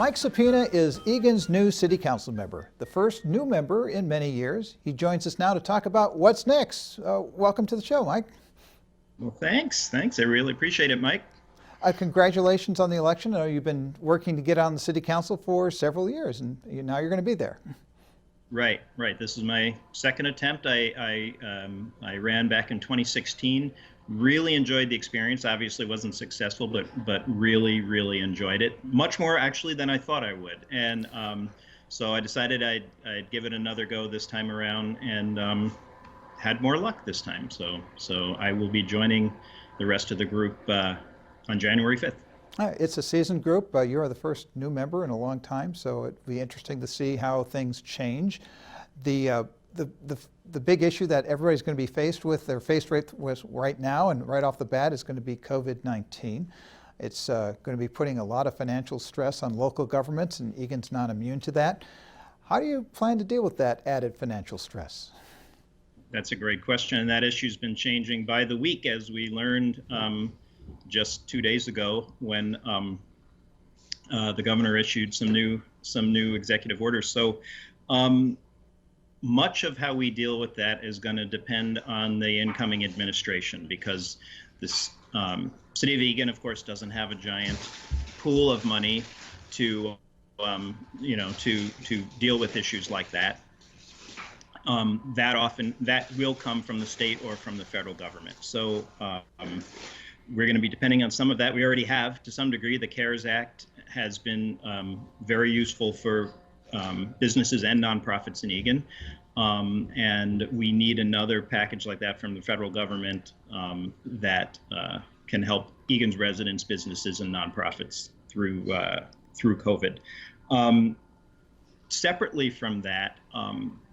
Mike Supina is Eagan's new city council member, the first new member in many years. He joins us now to talk about what's next. Welcome to the show, Mike. Well, thanks. I really appreciate it, Mike. Congratulations on the election. I know you've been working to get on the city council for several years, and now you're going to be there. Right. This is my second attempt. I ran back in 2016. Really enjoyed the experience. Obviously wasn't successful, but really enjoyed it. Much more actually than I thought I would. And so I decided I'd give it another go this time around, and had more luck this time. So I will be joining the rest of the group on January 5th. It's a seasoned group. You are the first new member in a long time, so it'd be interesting to see how things change. The big issue that everybody's going to be faced with, they're faced with right now and right off the bat, is going to be COVID-19. It's going to be putting a lot of financial stress on local governments, and Eagan's not immune to that. How do you plan to deal with that added financial stress? That's a great question, and that issue's been changing by the week, as we learned just 2 days ago when the governor issued some new executive orders. So much of how we deal with that is going to depend on the incoming administration, because this city of Eagan, of course, doesn't have a giant pool of money to to deal with issues like that. That will come from the state or from the federal government. So we're going to be depending on some of that. We already have, to some degree. The CARES Act has been very useful for businesses and nonprofits in Eagan. And we need another package like that from the federal government that can help Eagan's residents, businesses, and nonprofits through COVID. Separately from that,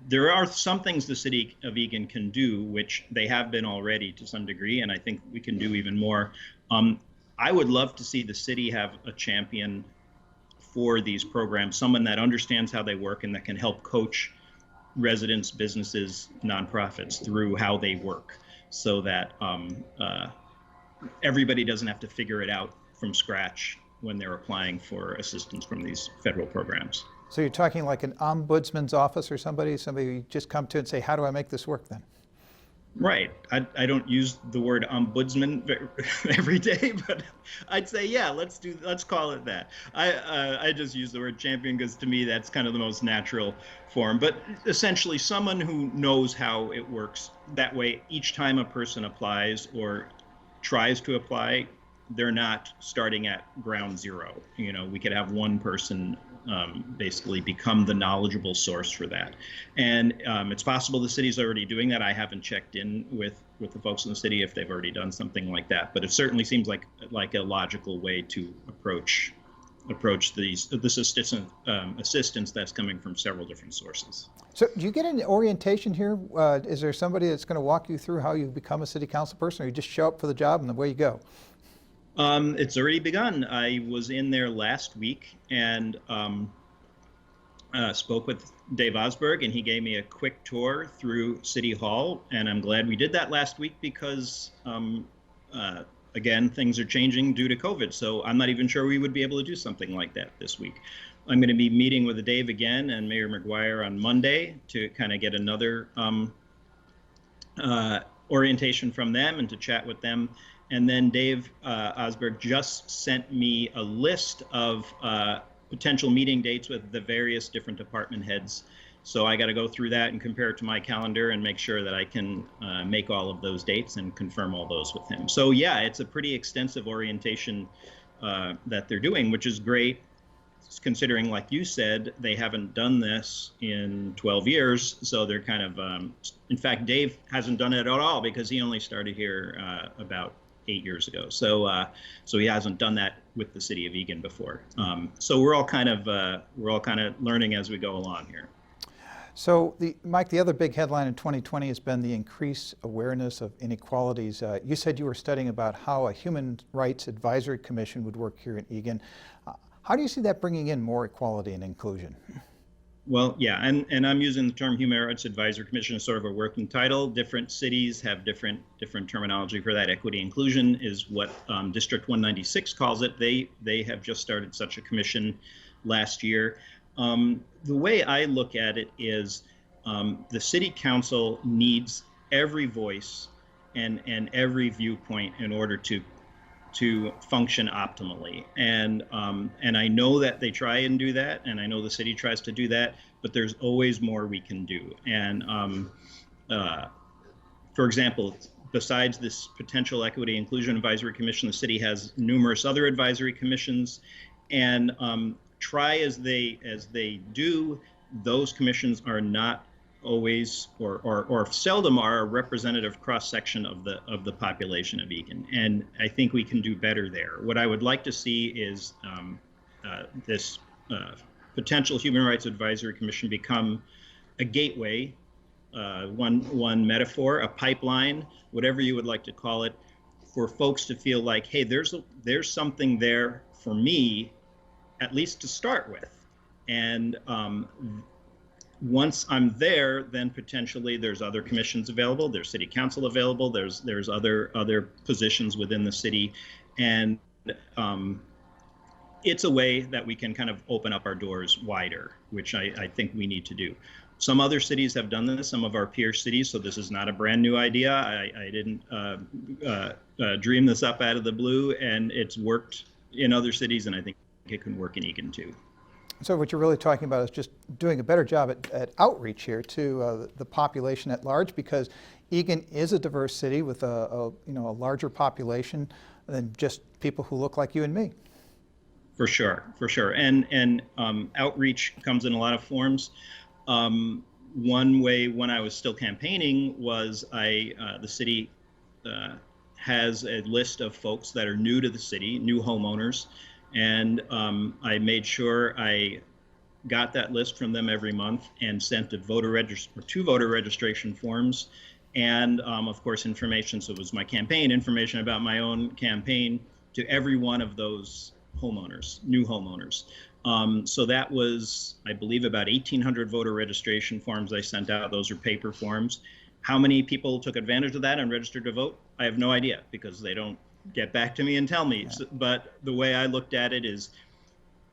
there are some things the city of Eagan can do, which they have been already to some degree, and I think we can do even more. I would love to see the city have a champion for these programs, someone that understands how they work and that can help coach residents, businesses, nonprofits through how they work, so that everybody doesn't have to figure it out from scratch when they're applying for assistance from these federal programs. So you're talking like an ombudsman's office or somebody you just come to and say, how do I make this work then? Right. I don't use the word ombudsman every day, but I'd say, yeah, let's call it that. I just use the word champion because to me that's kind of the most natural form. But essentially someone who knows how it works. That way, each time a person applies or tries to apply, they're not starting at ground zero. We could have one person basically become the knowledgeable source for that. And it's possible the city's already doing that. I haven't checked in with the folks in the city if they've already done something like that, but it certainly seems like a logical way to approach this assistance that's coming from several different sources. So do you get an orientation here? Is there somebody that's going to walk you through how you become a city council person, or you just show up for the job and away you go? It's already begun. I was in there last week and spoke with Dave Osberg, and he gave me a quick tour through City Hall. And I'm glad we did that last week because, again, things are changing due to COVID. So I'm not even sure we would be able to do something like that this week. I'm going to be meeting with Dave again and Mayor McGuire on Monday to kind of get another orientation from them and to chat with them. And then Dave Osberg just sent me a list of potential meeting dates with the various different department heads. So I got to go through that and compare it to my calendar and make sure that I can make all of those dates and confirm all those with him. So yeah, it's a pretty extensive orientation that they're doing, which is great, considering, like you said, they haven't done this in 12 years. So they're kind of, in fact, Dave hasn't done it at all because he only started here about 8 years ago. So he hasn't done that with the city of Eagan before. So we're all kind of learning as we go along here. So Mike, the other big headline in 2020 has been the increased awareness of inequalities. You said you were studying about how a Human Rights Advisory Commission would work here in Eagan. How do you see that bringing in more equality and inclusion? Well, yeah, and I'm using the term Human Rights Advisory Commission as sort of a working title. Different cities have different terminology for that. Equity inclusion is what District 196 calls it. They have just started such a commission last year. The way I look at it is the city council needs every voice and every viewpoint in order to function optimally. And I know that they try and do that, and I know the city tries to do that, but there's always more we can do. And for example, besides this potential equity inclusion advisory commission, the city has numerous other advisory commissions, and try as they do, those commissions are not always or seldom are a representative cross section of the population of Eagan, and I think we can do better there. What I would like to see is this potential Human Rights Advisory Commission become a gateway, one metaphor, a pipeline, whatever you would like to call it, for folks to feel like, hey, there's something there for me, at least to start with, and once I'm there, then potentially there's other commissions available, there's city council available, there's other positions within the city, and it's a way that we can kind of open up our doors wider, which I think we need to do. Some other cities have done this, some of our peer cities, so this is not a brand new idea. I didn't dream this up out of the blue, and it's worked in other cities, and I think it can work in Eagan too. So what you're really talking about is just doing a better job at outreach here to the population at large, because Eagan is a diverse city with a larger population than just people who look like you and me. For sure. And outreach comes in a lot of forms. One way, when I was still campaigning, was the city has a list of folks that are new to the city, new homeowners. And I made sure I got that list from them every month and sent two voter registration forms, and of course information. So it was my campaign information about my own campaign to every one of those homeowners, new homeowners. So that was, I believe, about 1,800 voter registration forms I sent out. Those are paper forms. How many people took advantage of that and registered to vote? I have no idea, because they don't get back to me and tell me. So, but the way I looked at it is,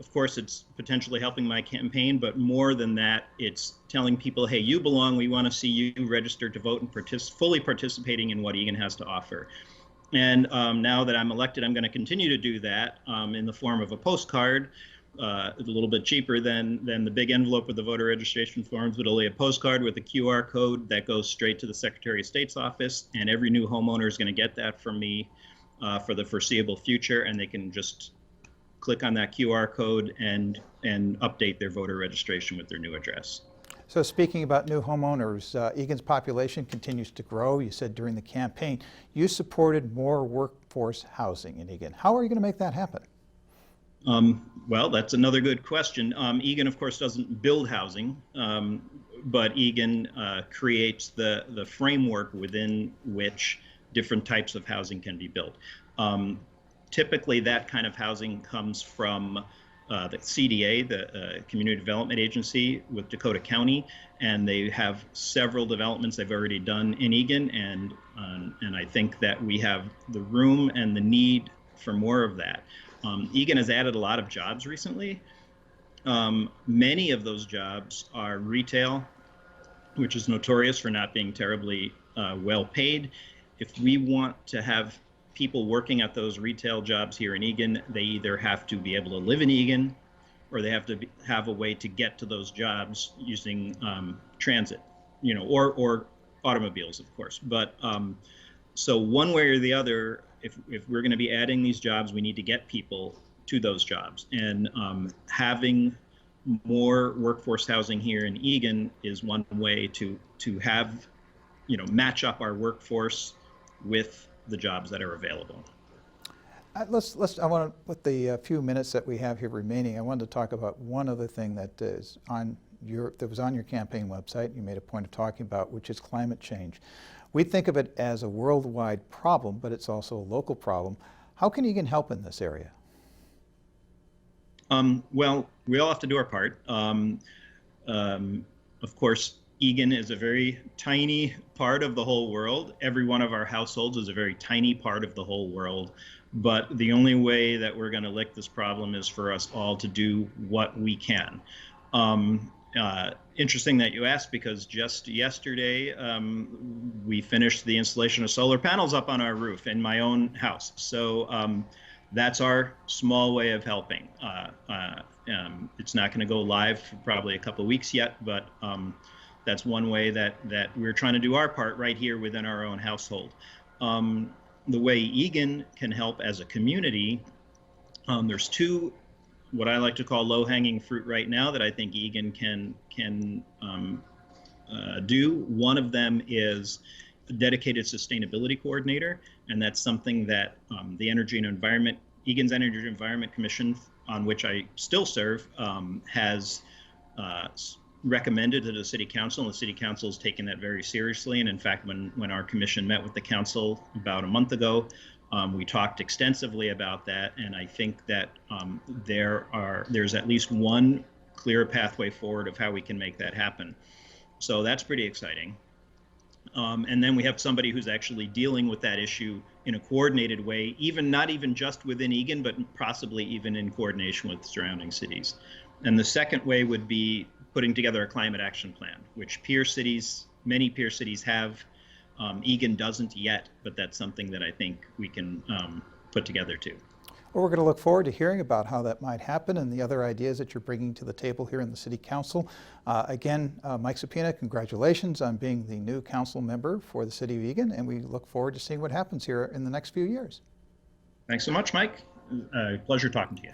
of course, it's potentially helping my campaign, but more than that, it's telling people, hey, you belong. We want to see you registered to vote and fully participating in what Eagan has to offer. And now that I'm elected, I'm going to continue to do that in the form of a postcard, a little bit cheaper than the big envelope with the voter registration forms, but only a postcard with a QR code that goes straight to the Secretary of State's office. And every new homeowner is going to get that from me for the foreseeable future, and they can just click on that QR code and update their voter registration with their new address. So speaking about new homeowners, Eagan's population continues to grow. You said during the campaign you supported more workforce housing in Eagan. How are you going to make that happen? Well, that's another good question. Eagan, of course, doesn't build housing, but Eagan creates the framework within which different types of housing can be built. Typically, that kind of housing comes from the CDA, the Community Development Agency with Dakota County, and they have several developments they've already done in Eagan, and I think that we have the room and the need for more of that. Eagan has added a lot of jobs recently. Many of those jobs are retail, which is notorious for not being terribly well paid. If we want to have people working at those retail jobs here in Eagan, they either have to be able to live in Eagan, or they have to have a way to get to those jobs using transit, or automobiles, of course. But so one way or the other, if we're going to be adding these jobs, we need to get people to those jobs. And having more workforce housing here in Eagan is one way to have, match up our workforce with the jobs that are available. I want to, with the few minutes that we have here remaining, I wanted to talk about one other thing that was on your campaign website. You made a point of talking about, which is climate change. We think of it as a worldwide problem, but it's also a local problem. How can Eagan help in this area? Well, we all have to do our part. Of course, Eagan is a very tiny part of the whole world. Every one of our households is a very tiny part of the whole world. But the only way that we're going to lick this problem is for us all to do what we can. Interesting that you asked, because just yesterday we finished the installation of solar panels up on our roof in my own house. So that's our small way of helping. It's not going to go live for probably a couple of weeks yet, but that's one way that we're trying to do our part right here within our own household. The way Eagan can help as a community, there's two what I like to call low-hanging fruit right now that I think Eagan can do. One of them is a dedicated sustainability coordinator, and that's something that the Energy and Environment, Eagan's Energy and Environment Commission, on which I still serve, has recommended to the City Council, and the City Council has taken that very seriously. And in fact, when our commission met with the council about a month ago, we talked extensively about that, and I think that there's at least one clear pathway forward of how we can make that happen. So that's pretty exciting. And then we have somebody who's actually dealing with that issue in a coordinated way, not even just within Eagan, but possibly even in coordination with surrounding cities. And the second way would be putting together a climate action plan, which many peer cities have. Eagan doesn't yet, but that's something that I think we can put together too. Well, we're going to look forward to hearing about how that might happen and the other ideas that you're bringing to the table here in the City Council. Again, Mike Supina, congratulations on being the new council member for the City of Eagan, and we look forward to seeing what happens here in the next few years. Thanks so much, Mike. Pleasure talking to you.